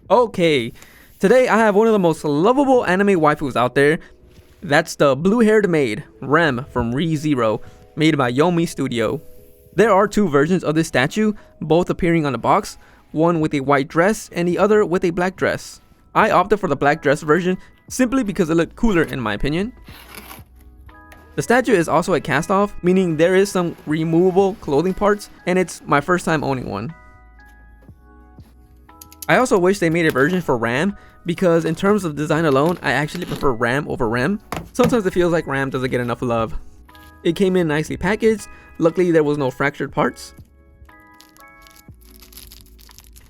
Okay, today I have one of the most lovable anime waifus out there. That's the blue-haired maid, Rem from Re:Zero, made by YOMI Studio. There are two versions of this statue, both appearing on the box, one with a white dress and the other with a black dress. I opted for the black dress version simply because it looked cooler in my opinion. The statue is also a cast-off, meaning there is some removable clothing parts, and it's my first time owning one. I also wish they made a version for Ram, because in terms of design alone, I actually prefer Ram over Rem. Sometimes it feels like Ram doesn't get enough love. It came in nicely packaged, luckily there was no fractured parts.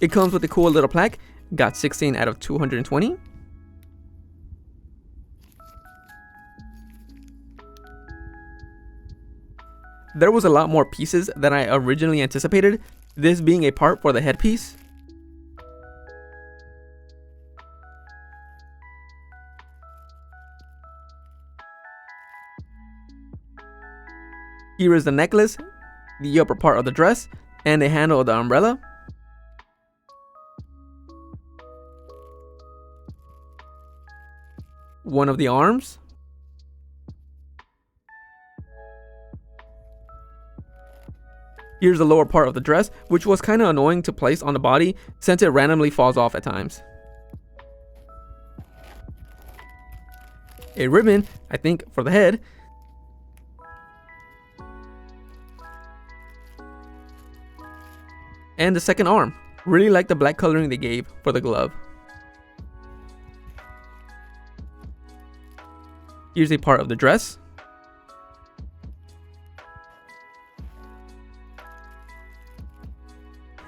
It comes with a cool little plaque, got 16 out of 220. There was a lot more pieces than I originally anticipated, this being a part for the headpiece. Here is the necklace, the upper part of the dress, and the handle of the umbrella. One of the arms. Here's the lower part of the dress, which was kind of annoying to place on the body since it randomly falls off at times. A ribbon, I think, for the head. And the second arm. Really like the black coloring they gave for the glove. Here's a part of the dress.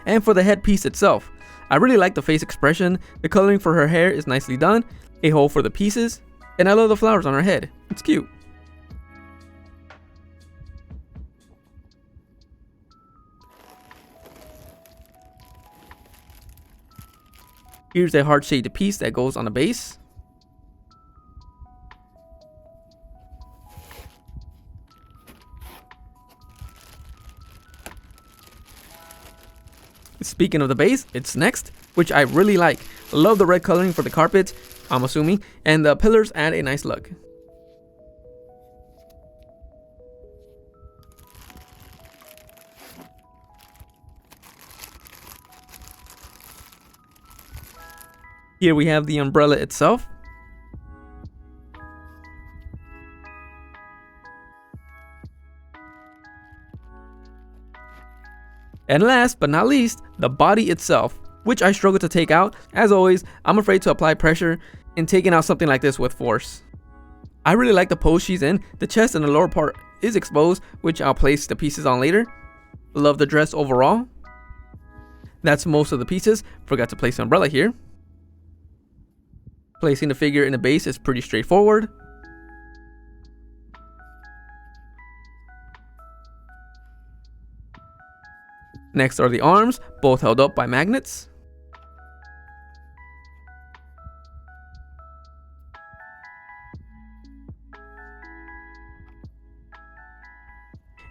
And for the headpiece itself, I really like the face expression, the coloring for her hair is nicely done, a hole for the pieces, and I love the flowers on her head, it's cute. Here's a heart-shaped piece that goes on the base. Speaking of the base, it's next, which I really like. Love the red coloring for the carpet, I'm assuming, and the pillars add a nice look. Here we have the umbrella itself. And last but not least, the body itself, which I struggle to take out. As always, I'm afraid to apply pressure in taking out something like this with force. I really like the pose she's in. The chest and the lower part is exposed, which I'll place the pieces on later. Love the dress overall. That's most of the pieces. Forgot to place the umbrella here. Placing the figure in the base is pretty straightforward. Next are the arms, both held up by magnets.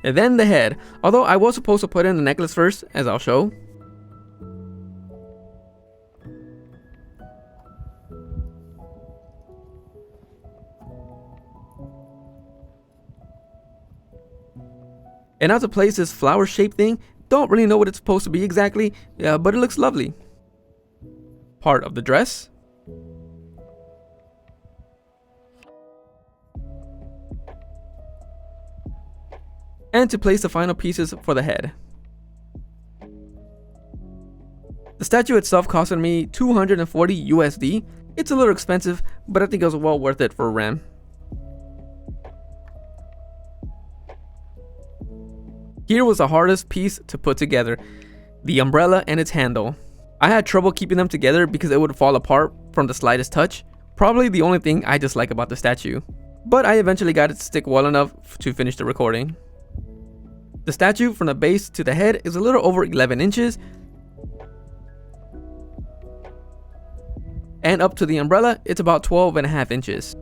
And then the head, although I was supposed to put in the necklace first, as I'll show. And now to place this flower shaped thing, don't really know what it's supposed to be exactly, but it looks lovely. Part of the dress. And to place the final pieces for the head. The statue itself costed me 240 USD. It's a little expensive, but I think it was well worth it for a RAM. Here was the hardest piece to put together, the umbrella and its handle. I had trouble keeping them together because it would fall apart from the slightest touch. Probably the only thing I dislike about the statue. But I eventually got it to stick well enough to finish the recording. The statue from the base to the head is a little over 11 inches. And up to the umbrella, it's about 12.5 inches.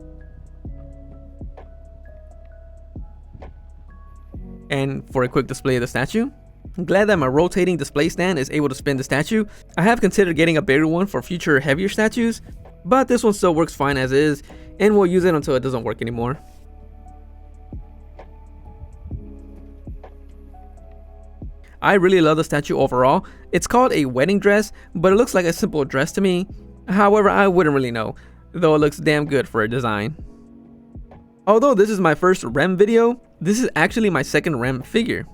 And for a quick display of the statue, I'm glad that my rotating display stand is able to spin the statue. I have considered getting a bigger one for future heavier statues, but this one still works fine as is, and we'll use it until it doesn't work anymore. I really love the statue overall. It's called a wedding dress, but it looks like a simple dress to me. However, I wouldn't really know, though it looks damn good for a design. Although this is my first REM video, this is actually my second REM figure.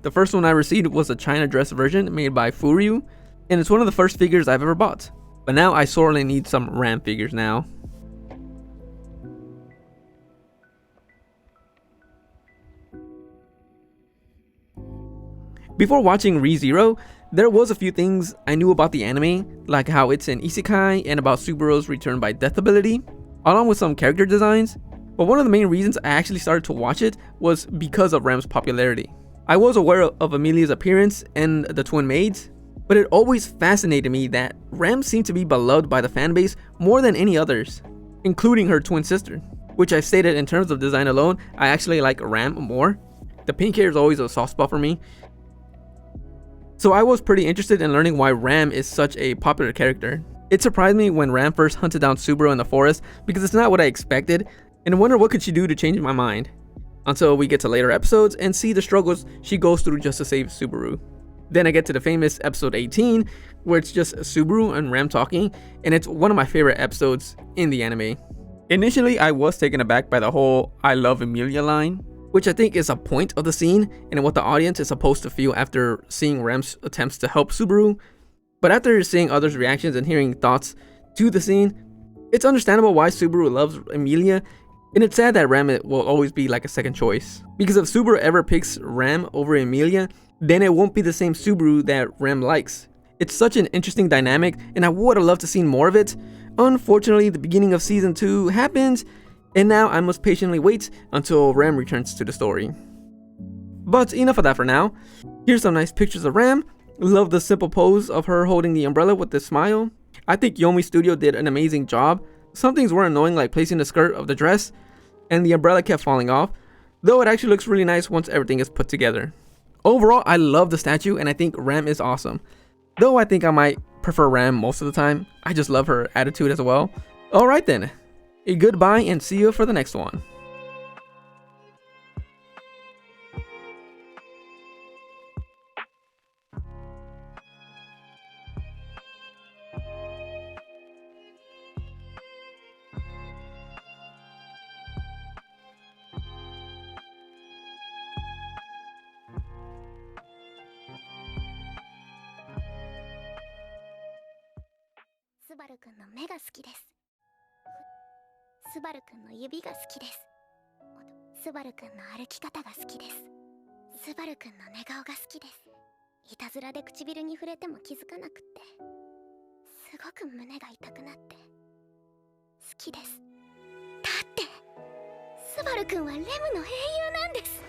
The first one I received was a China dress version made by Furyu, and it's one of the first figures I've ever bought. But now I sorely need some REM figures now. Before watching Re:Zero, there was a few things I knew about the anime, like how it's an isekai and about Subaru's return by death ability, along with some character designs. But one of the main reasons I actually started to watch it was because of Rem's popularity. I was aware of Emilia's appearance and the twin maids, but it always fascinated me that Rem seemed to be beloved by the fanbase more than any others, including her twin sister, which I stated in terms of design alone, I actually like Rem more. The pink hair is always a soft spot for me. So I was pretty interested in learning why Ram is such a popular character. It surprised me when Ram first hunted down Subaru in the forest because it's not what I expected, and I wonder what could she do to change my mind. Until we get to later episodes and see the struggles she goes through just to save Subaru. Then I get to the famous episode 18, where it's just Subaru and Ram talking, and it's one of my favorite episodes in the anime. Initially, I was taken aback by the whole "I love Emilia" line, which I think is a point of the scene and what the audience is supposed to feel after seeing Ram's attempts to help Subaru. But after seeing others' reactions and hearing thoughts to the scene, it's understandable why Subaru loves Emilia, and it's sad that Ram will always be like a second choice. Because if Subaru ever picks Ram over Emilia, then it won't be the same Subaru that Ram likes. It's such an interesting dynamic, and I would have loved to see more of it. Unfortunately, the beginning of season 2 happens, and now I must patiently wait until Ram returns to the story. But enough of that for now. Here's some nice pictures of Ram. Love the simple pose of her holding the umbrella with this smile. I think YOMI Studio did an amazing job. Some things were annoying, like placing the skirt of the dress, and the umbrella kept falling off, though it actually looks really nice once everything is put together. Overall, I love the statue, and I think Ram is awesome. Though I think I might prefer Ram most of the time. I just love her attitude as well. Alright then. A goodbye and see you for the next one. スバルくんの目が好きです。スバルくんの指が好きです。スバルくんの歩き方が好きです。スバルくんの寝顔が好きです。いたずらで唇に触れても気づかなくって、すごく胸が痛くなって好きです。だってスバルくんはレムの英雄なんです。